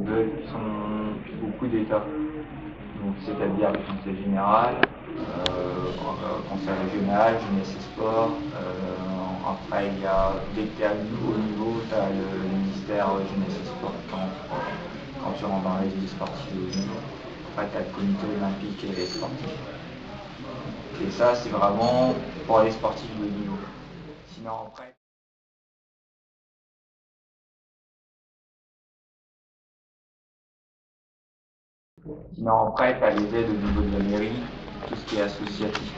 veulent beaucoup d'États. Donc c'est-à-dire le conseil général, conseil régional, jeunesse et sport. Après il y a, dès que tu es à haut niveau, tu as le ministère jeunesse et sport quand tu rentres dans les villes sportives de haut niveau. Après tu as le comité olympique et les sportifs. Et ça c'est vraiment pour les sportifs de haut niveau. Sinon après. Sinon après tu as les aides au niveau de la mairie, tout ce qui est associatif.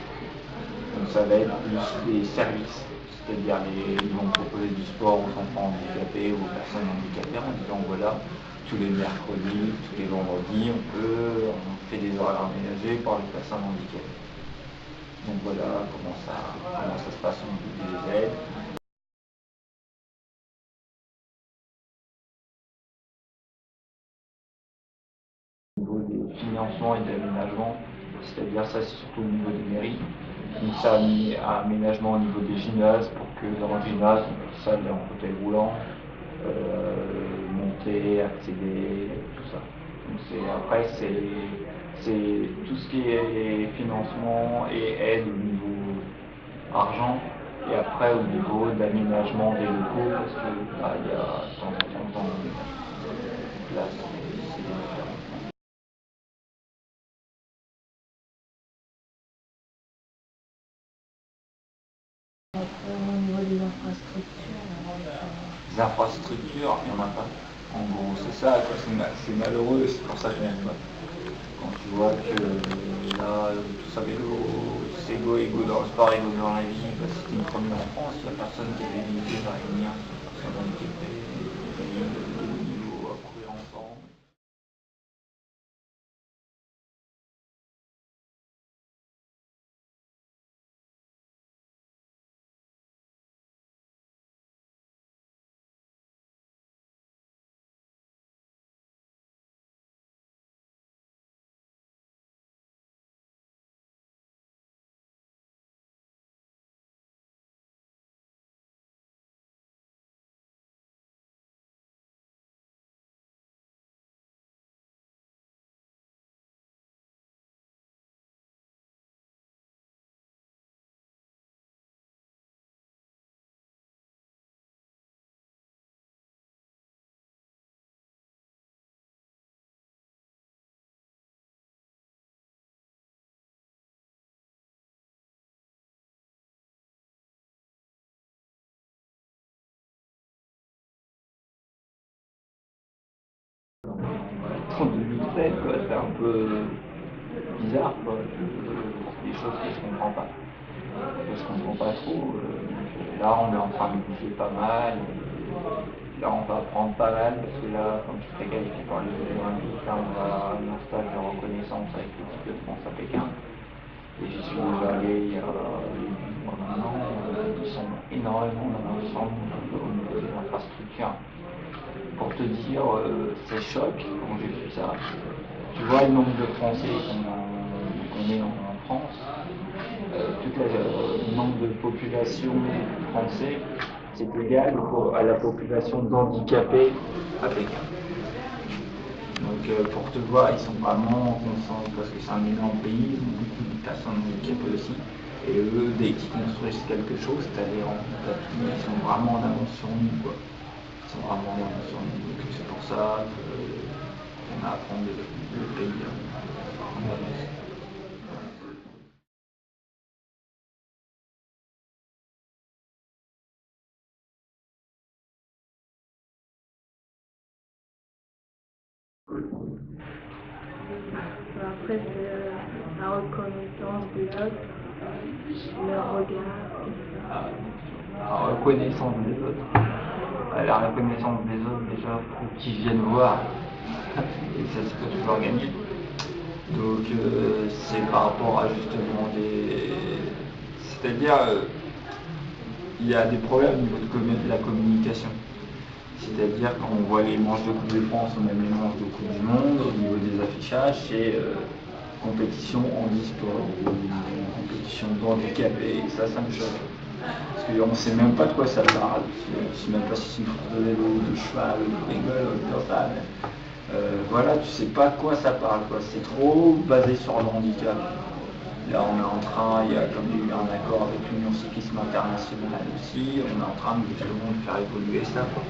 Donc ça va être plus des services, c'est-à-dire ils vont proposer du sport aux enfants handicapés ou aux personnes handicapées en disant voilà, tous les mercredis, tous les vendredis, on fait des horaires aménagés pour les personnes handicapées. Donc voilà comment ça se passe au niveau des aides. Au niveau des financements et d'aménagements, c'est-à-dire ça c'est surtout au niveau des mairies. Donc ça a mis un aménagement au niveau des gymnases pour que dans le gymnase on puisse aller en fauteuil roulant, monter, accéder, tout ça. Donc après c'est tout ce qui est financement et aide au niveau argent et après au niveau d'aménagement des locaux parce que bah, il y a de temps en temps donc là c'est différent. Au niveau des infrastructures, Les infrastructures, il n'y en a pas. En gros, c'est ça, c'est malheureux, c'est pour ça que je n'aime pas. Quand tu vois que là, tout ça vélo, c'est ego dans le sport, ego dans la vie, bah, c'était une première en France, il n'y a personne qui avait l'idée de réunir personne handicapée, de niveau à courir ensemble. En 2016, quoi, c'est un peu bizarre, quoi. Des choses que je comprends pas. Je comprends pas trop. Là, on est en train de bouger pas mal. Là, on va apprendre pas mal parce que là, comme je serai qualifié pour les Jeux Olympiques, là, on va à un stage de reconnaissance avec l'équipe de France à Pékin. Et j'y suis déjà allé il y a 8 mois maintenant. Ils sont énormément dans l'ensemble au niveau des infrastructures. Pour te dire, c'est choc quand j'ai vu ça. Tu vois le nombre de Français qu'on est en France, tout le nombre de population français, c'est égal à la population d'handicapés à Pékin. Donc pour te voir, ils sont vraiment concentrés parce que c'est un énorme pays, ils ont beaucoup de personnes handicapées aussi. Et eux, dès qu'ils construisent quelque chose, ils sont vraiment en avance sur nous, quoi. Ils sont vraiment en avance sur nous. Donc c'est pour ça qu'on a à prendre le pays en avance. après c'est la reconnaissance des autres, leur regard. La reconnaissance des autres. La reconnaissance des autres, déjà, faut qu'ils viennent voir. Et ça, c'est pas toujours gagné. Donc, c'est par rapport à justement des. C'est-à-dire, il y a des problèmes au niveau de la communication. C'est-à-dire quand on voit les manches de Coupe de France ou même les manches de Coupe du Monde, au niveau des affichages, c'est compétition handisport ou compétition d'handicapés, et ça me choque. Parce qu'on ne sait même pas de quoi ça parle, on ne sait même pas si c'est une course de vélo, de cheval, de rigole, de total. Voilà, tu sais pas de quoi ça parle, quoi. C'est trop basé sur le handicap. Là, on est en train, comme il y a eu un accord avec l'Union Cyclisme Internationale aussi, on est en train justement de faire évoluer ça, quoi.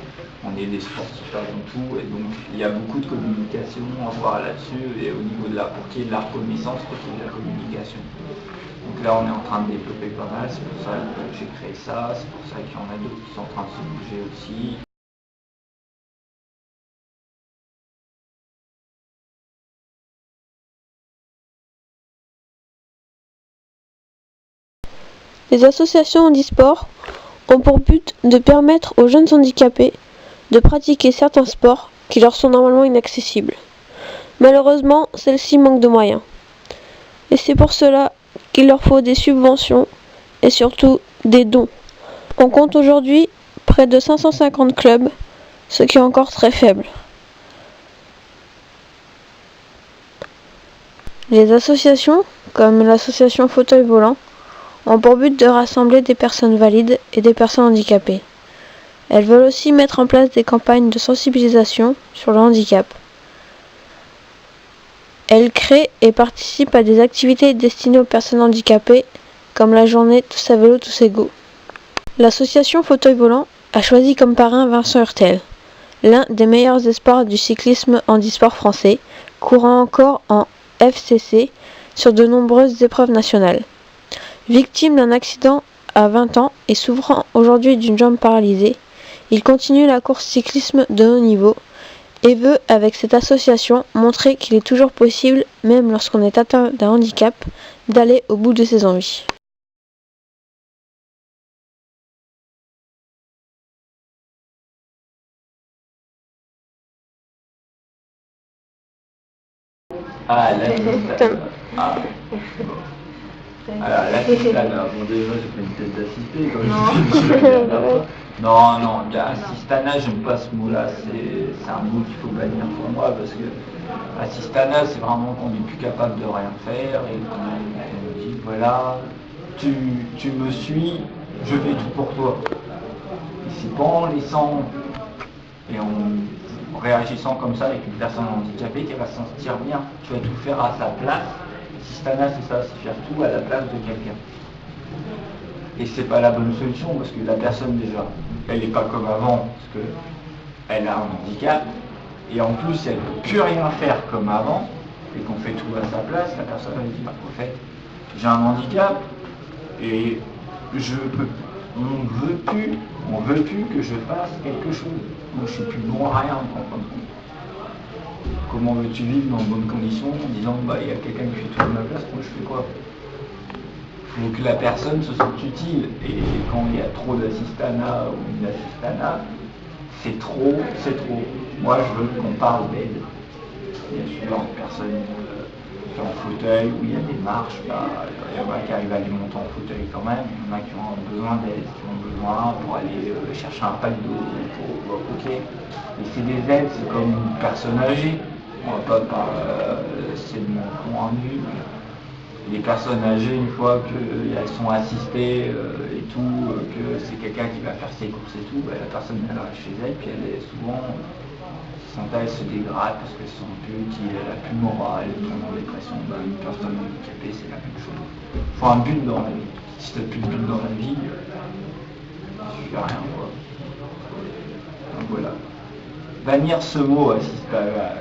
On est des sportifs avant tout, et donc il y a beaucoup de communication à voir là-dessus, et au niveau pour qu'il y ait de la reconnaissance, pour qu'il y ait de la communication. Donc là, on est en train de développer pas mal, c'est pour ça que j'ai créé ça, c'est pour ça qu'il y en a d'autres qui sont en train de se bouger aussi. Les associations handisport ont pour but de permettre aux jeunes handicapés de pratiquer certains sports qui leur sont normalement inaccessibles. Malheureusement, celles-ci manquent de moyens. Et c'est pour cela qu'il leur faut des subventions et surtout des dons. On compte aujourd'hui près de 550 clubs, ce qui est encore très faible. Les associations, comme l'association Fauteuil Volant, ont pour but de rassembler des personnes valides et des personnes handicapées. Elles veulent aussi mettre en place des campagnes de sensibilisation sur le handicap. Elles créent et participent à des activités destinées aux personnes handicapées, comme la journée Tous à vélo, tous égaux. L'association Fauteuil Volant a choisi comme parrain Vincent Hurtel, l'un des meilleurs espoirs du cyclisme handisport français, courant encore en FCC sur de nombreuses épreuves nationales. Victime d'un accident à 20 ans et souffrant aujourd'hui d'une jambe paralysée, il continue la course cyclisme de haut niveau et veut, avec cette association, montrer qu'il est toujours possible, même lorsqu'on est atteint d'un handicap, d'aller au bout de ses envies. Ah, l'assistana. Ah, bon. Alors, l'assistana, bon déjà j'ai pas une tête d'assisté comme je disais la dernière fois. Non, assistana, j'aime pas ce mot-là, c'est un mot qu'il faut bannir pour moi parce que assistana c'est vraiment qu'on n'est plus capable de rien faire et qu'on dit voilà, tu me suis, je fais tout pour toi. Et c'est pas en laissant et en réagissant comme ça avec une personne handicapée qui va s'en sentir bien. Tu vas tout faire à sa place. Assistana, c'est ça, c'est faire tout à la place de quelqu'un. Et c'est pas la bonne solution parce que la personne déjà, elle n'est pas comme avant parce qu'elle a un handicap et en plus elle ne peut plus rien faire comme avant et qu'on fait tout à sa place. La personne elle dit en fait j'ai un handicap et on veut plus que je fasse quelque chose. Moi je suis plus bon à rien en fin de compte. Comment veux-tu vivre dans de bonnes conditions en disant il y a quelqu'un qui fait tout à ma place, moi je fais quoi? Il faut que la personne se sente utile. Et quand il y a trop d'assistana ou d'assistana, c'est trop, c'est trop. Moi je veux qu'on parle d'aide. Bien sûr, une personne en fauteuil où il y a des marches, il y en a qui arrivent à les monter en fauteuil quand même, il y en a qui ont besoin d'aide, qui ont besoin pour aller chercher un pack d'eau, ok. Et c'est des aides, c'est comme une personne âgée. On va pas c'est de mon point de vue. Les personnes âgées, une fois qu'elles sont assistées et tout, que c'est quelqu'un qui va faire ses courses et tout, la personne elle reste chez elle, puis elle est souvent, elle se dégrade parce qu'elle se sent plus utile, elle n'a plus le moral, elle tombe en dépression. Une personne handicapée, c'est la même chose. Il faut un but dans la vie. Si tu n'as plus de but dans la vie, tu fais rien, quoi. Donc voilà. Bannir ce mot assistana.